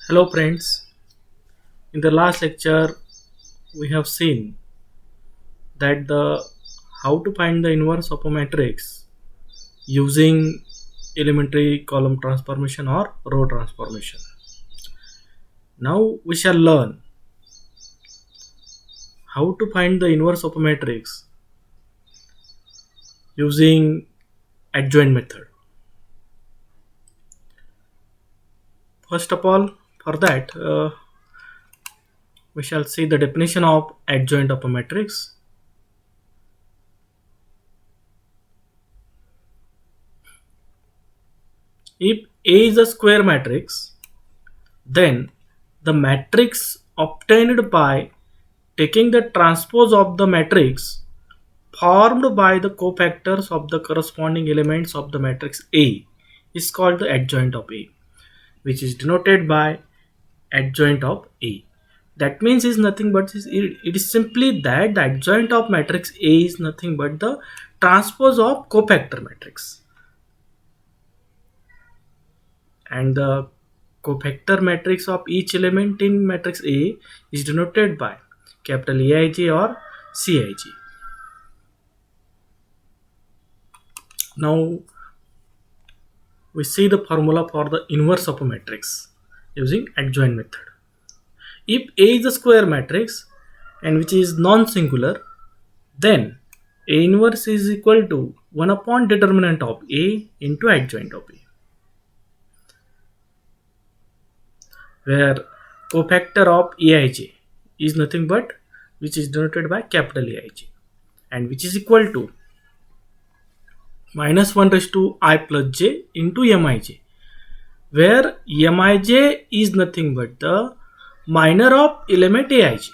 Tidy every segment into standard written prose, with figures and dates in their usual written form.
Hello friends, in the last lecture we have seen that the how to find the inverse of a matrix using elementary column transformation or row transformation. Now we shall learn how to find the inverse of a matrix using adjoint method. First of all, for that we shall see the definition of adjoint of a matrix. If A is a square matrix, then the matrix obtained by taking the transpose of the matrix formed by the cofactors of the corresponding elements of the matrix A is called the adjoint of A, which is denoted by adjoint of A. That means is nothing but it is simply that the adjoint of matrix A is nothing but the transpose of cofactor matrix, and the cofactor matrix of each element in matrix A is denoted by capital Aij or Cij. Now we see the formula for the inverse of a matrix using adjoint method. If A is a square matrix and which is non-singular, then A inverse is equal to 1 upon determinant of A into adjoint of A, where cofactor of Aij is nothing but which is denoted by capital Aij, and which is equal to minus 1 raised to I plus j into Mij, where Mij is nothing but the minor of element Aij,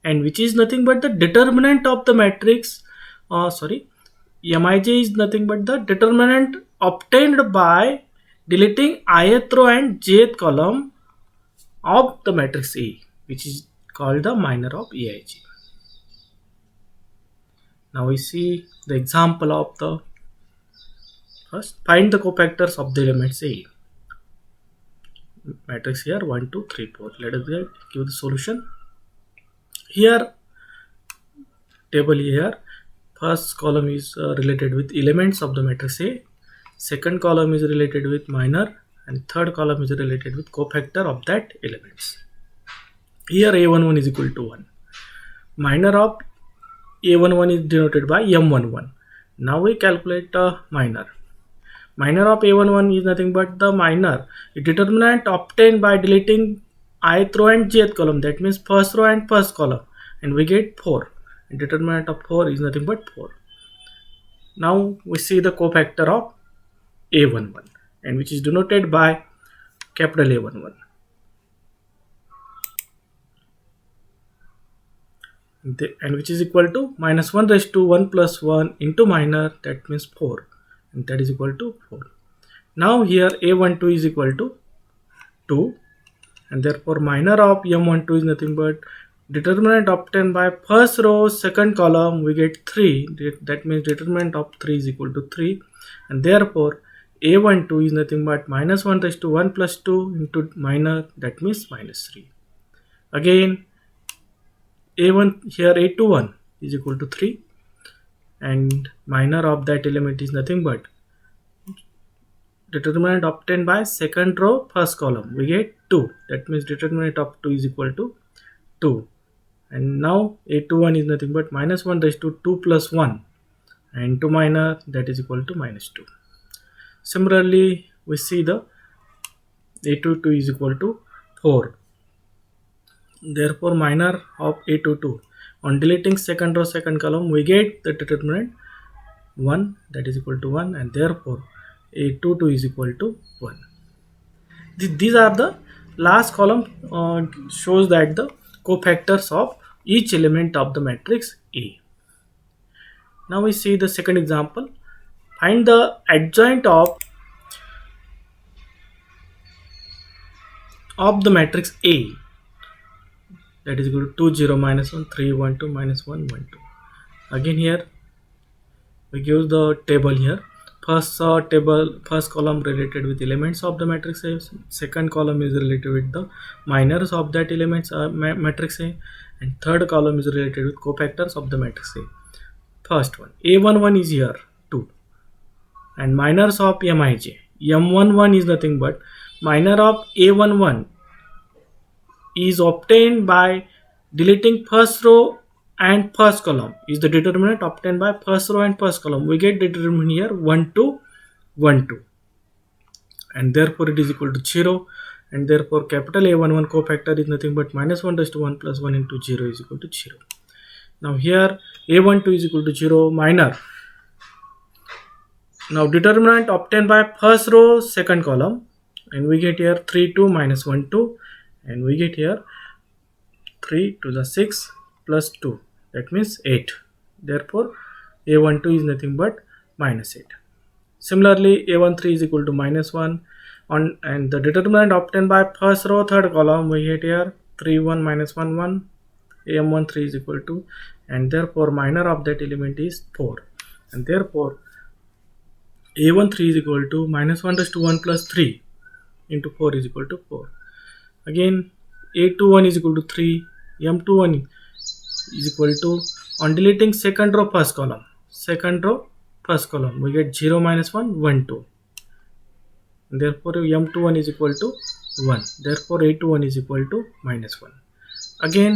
and which is nothing but the determinant of the matrix. Mij is nothing but the determinant obtained by deleting ith row and jth column of the matrix A, which is called the minor of Aij. Now we see the example of the first. Find the cofactors of the elements A. Matrix here 1, 2, 3, 4. Let us give the solution. Here, table here. First column is related with elements of the matrix A. Second column is related with minor, and third column is related with cofactor of that elements. Here A11 is equal to 1. Minor of A11 is denoted by M11. Now we calculate minor. Minor of A11 is nothing but the minor determinant obtained by deleting ith row and jth column. That means first row and first column, and we get 4. And determinant of 4 is nothing but 4. Now we see the cofactor of A11, and which is denoted by capital A11. And which is equal to minus 1 raised to 1 plus 1 into minor, that means 4, and that is equal to 4. Now here A12 is equal to 2, and therefore minor of M12 is nothing but determinant obtained by first row second column, we get 3. That means determinant of 3 is equal to 3, and therefore A12 is nothing but minus 1 raised to 1 plus 2 into minor, that means minus 3. Again A1 here A21 is equal to 3, and minor of that element is nothing but determinant obtained by second row first column, we get 2. That means determinant of 2 is equal to 2, and now A21 is nothing but minus 1 raised to 2 plus 1 and 2 minor, that is equal to minus 2. Similarly we see the A22 is equal to 4. Therefore minor of A22, on deleting second row second column, we get the determinant 1, that is equal to 1, and therefore A22 is equal to 1. These are the last column shows that the cofactors of each element of the matrix A. Now we see the second example. Find the adjoint of the matrix A, that is equal to 2, 0, minus 1, 3, 1, 2, minus 1, 1, 2. Again here we give the table here. first column related with elements of the matrix A, second column is related with the minors of that elements matrix A, and third column is related with cofactors of the matrix A. First one, A11 is here 2, and minors of Mij. M11 is nothing but minor of A11 is obtained by deleting first row and first column. Is the determinant obtained by first row and first column. We get determinant here 1 2 1 2, and therefore it is equal to 0, and therefore capital A11 cofactor is nothing but -1/1 plus 1 into 0 is equal to 0. Now here A12 is equal to 0 minor. Now determinant obtained by first row second column, and we get here 3 2 minus 1 2, and we get here 3 to the 6 plus 2, that means 8. Therefore A12 is nothing but -8. Similarly A13 is equal to -1 and the determinant obtained by first row third column, we get here 3 1 minus 1 1. AM13 is equal to, and therefore minor of that element is 4, and therefore A13 is equal to -1/1 plus 3 into 4 is equal to 4. Again A21 is equal to 3, M21 is equal to, on deleting second row first column, we get 0 minus 1 1 2, and therefore M21 is equal to 1, therefore A21 is equal to -1. Again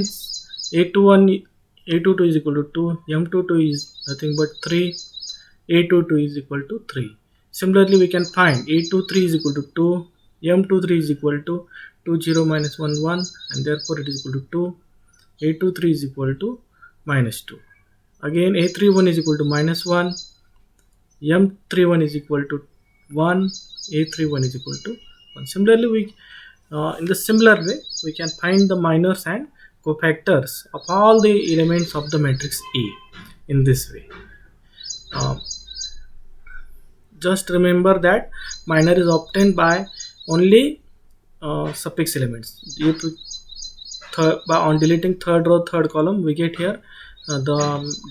A22 is equal to 2, M22 is nothing but 3, A22 is equal to 3. Similarly we can find A23 is equal to 2, M23 is equal to 2 0 minus 1 1, and therefore it is equal to 2. A23 is equal to -2. Again A31 is equal to -1, M31 is equal to 1, A31 is equal to 1. Similarly we in the similar way we can find the minors and cofactors of all the elements of the matrix A in this way. Just remember that minor is obtained by only suffix elements. By on deleting third row third column, we get here the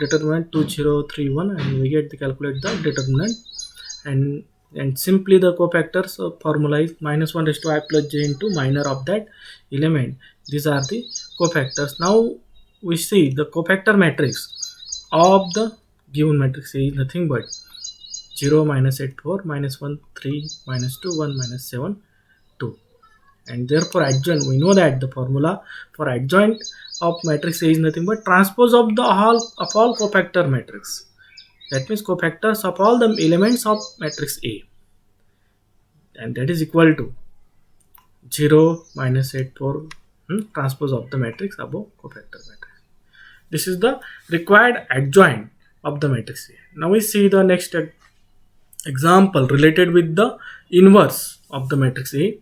determinant 2 0 3 1, and we get to calculate the determinant, and simply the cofactors formula is -1/i plus j into minor of that element. These are the cofactors. Now we see the cofactor matrix of the given matrix A is nothing but 0 minus 8 4 minus 1 3 minus 2 1 minus 7 2, and therefore adjoint, we know that the formula for adjoint of matrix A is nothing but transpose of the all cofactor matrix. That means cofactors of all the elements of matrix A, and that is equal to 0 minus 8 4 transpose of the matrix above cofactor matrix. This is the required adjoint of the matrix A. Now we see the next example related with the inverse of the matrix A,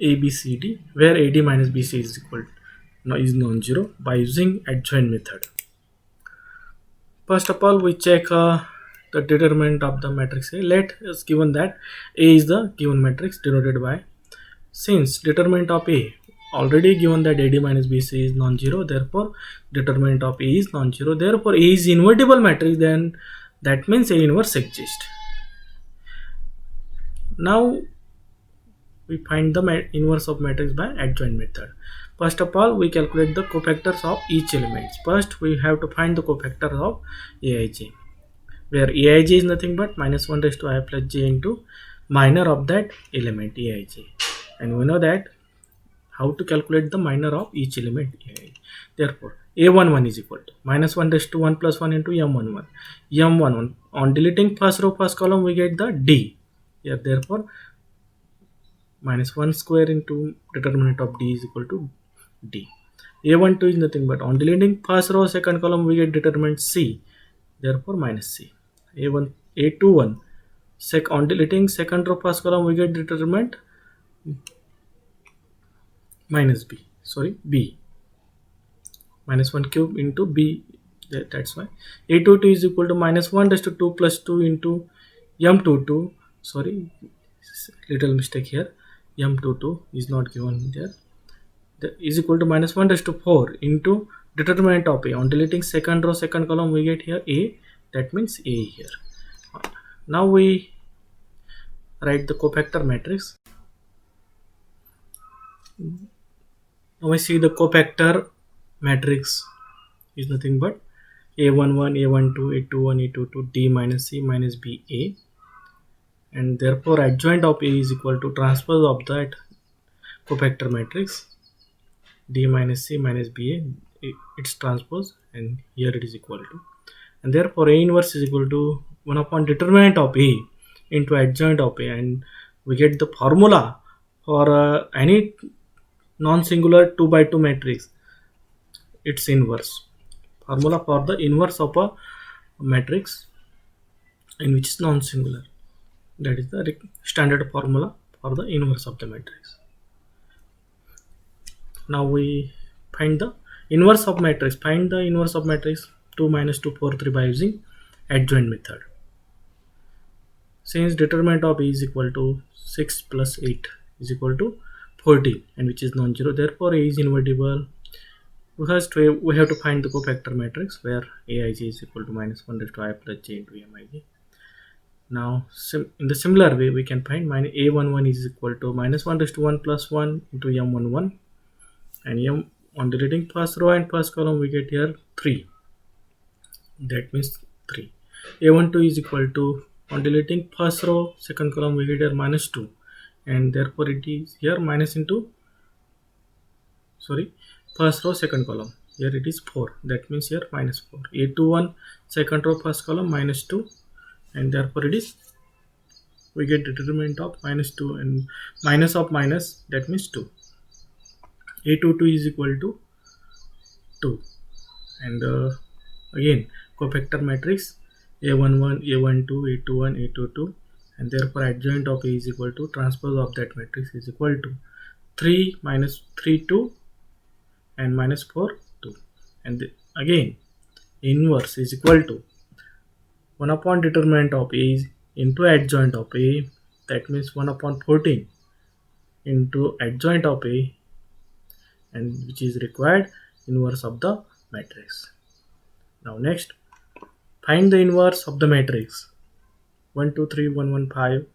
ABCD, where AD minus BC is non-zero by using adjoint method. First of all, we check the determinant of the matrix A. Let us given that A is the given matrix denoted by, since determinant of A already given that AD minus BC is non-zero, therefore determinant of A is non-zero. Therefore A is invertible matrix, then that means A inverse exists. Now we find the inverse of matrix by adjoint method. First of all, we calculate the cofactors of each element. First we have to find the cofactors of Aij, where Aij is nothing but -1/i plus j into minor of that element Aij, and we know that how to calculate the minor of each element Aij. Therefore A11 is equal to -1/1 plus 1 into M11. M11, on deleting first row first column, we get the D here, therefore -1 square into determinant of D is equal to D. A12 is nothing but, on deleting first row second column, we get determinant C, therefore -C. A21, on deleting second row first column, we get determinant B, -1 cube into B, that's why. A22 is equal to -1/2 plus 2 into M22, little mistake here, M22 is not given there, is equal to -1/4 into determinant of A. On deleting second row second column, we get here A, that means A here. Now we write the cofactor matrix. Now we see the cofactor matrix is nothing but A11, A12, A21, A22, D minus C minus B A, and therefore adjoint of A is equal to transpose of that cofactor matrix D minus C minus B A, its transpose, and here it is equal to, and therefore A inverse is equal to 1 upon determinant of A into adjoint of A, and we get the formula for any non-singular 2 by 2 matrix, its inverse. Formula for the inverse of a matrix in which is non-singular, that is the standard formula for the inverse of the matrix. Now we find the inverse of matrix. Find the inverse of matrix 2 minus 2 4 3 by using adjoint method. Since determinant of A is equal to 6 plus 8 is equal to 14, and which is non-zero, therefore A is invertible. First we have to find the cofactor matrix where Aij is equal to minus 1 raised to I plus j into Mij. Now in the similar way we can find A11 is equal to minus 1 raised to 1 plus 1 into M11, and M on deleting first row and first column we get here 3, that means 3. A12 is equal to, on deleting first row second column we get here minus 2, and therefore it is here minus into, first row second column, here it is 4, that means here minus 4. A21 second row first column minus 2, and therefore it is, we get determinant of minus 2 and minus of minus, that means 2. A22 is equal to 2, and again cofactor matrix A11, A12, A21, A22, and therefore adjoint of A is equal to transpose of that matrix is equal to 3 minus 3 2 and minus 4 2, and again inverse is equal to 1 upon determinant of A into adjoint of A, that means 1 upon 14 into adjoint of A, and which is required inverse of the matrix. Now next, find the inverse of the matrix 1 2 3 1 1 5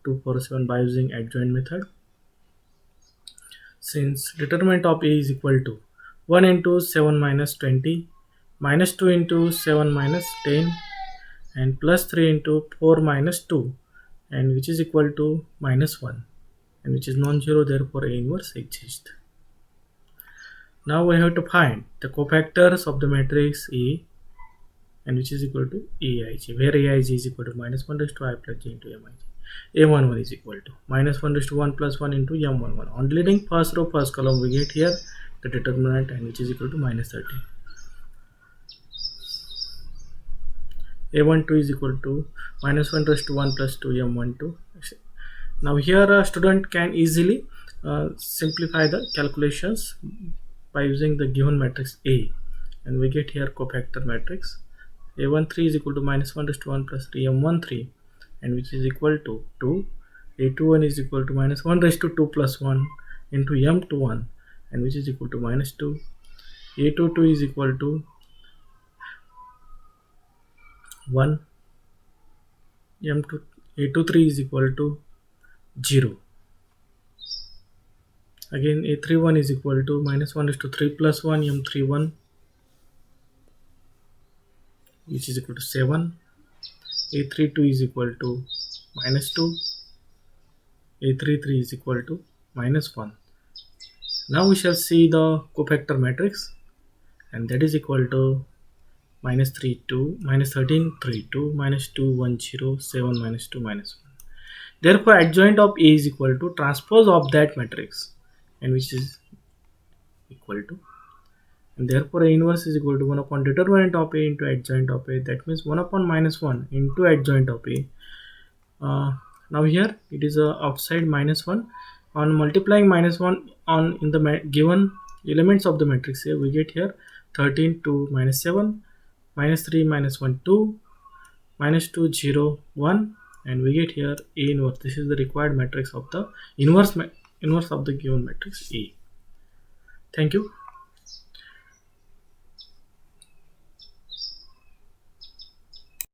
2 4 7 by using adjoint method. Since determinant of A is equal to 1 into 7 minus 20 minus 2 into 7 minus 10 and plus 3 into 4 minus 2, and which is equal to minus 1, and which is non-zero, therefore A inverse exists. Now we have to find the cofactors of the matrix A, and which is equal to Aij, where Aij is equal to minus 1 raised to I plus j into Mij. A11 is equal to minus 1 raised to 1 plus 1 into M11. On deleting first row first column we get here the determinant, and which is equal to minus 13. A12 is equal to minus 1 raised to 1 plus 2 M12. Now here a student can easily simplify the calculations by using the given matrix A, and we get here cofactor matrix A13 is equal to minus 1 raised to 1 plus 3 M13, and which is equal to 2. A21 is equal to minus 1 raised to 2 plus 1 into M21, and which is equal to minus 2. A22 is equal to 1. A23 is equal to 0. Again A31 is equal to minus 1 raised to 3 plus 1 M31, which is equal to 7. A32 is equal to minus 2. A33 is equal to minus 1. Now we shall see the cofactor matrix, and that is equal to minus 3 2 minus 13 3 2 minus 2 1 0 7 minus 2 minus 1. Therefore adjoint of A is equal to transpose of that matrix, and which is equal to, and therefore A inverse is equal to 1 upon determinant of A into adjoint of A, that means 1 upon minus 1 into adjoint of A. Now here it is outside minus 1. On multiplying minus 1 on in the given elements of the matrix A, we get here 13 2 minus 7 minus 3 minus 1 2 minus 2 0 1, and we get here A inverse. This is the required matrix of the inverse of the given matrix A. Thank you.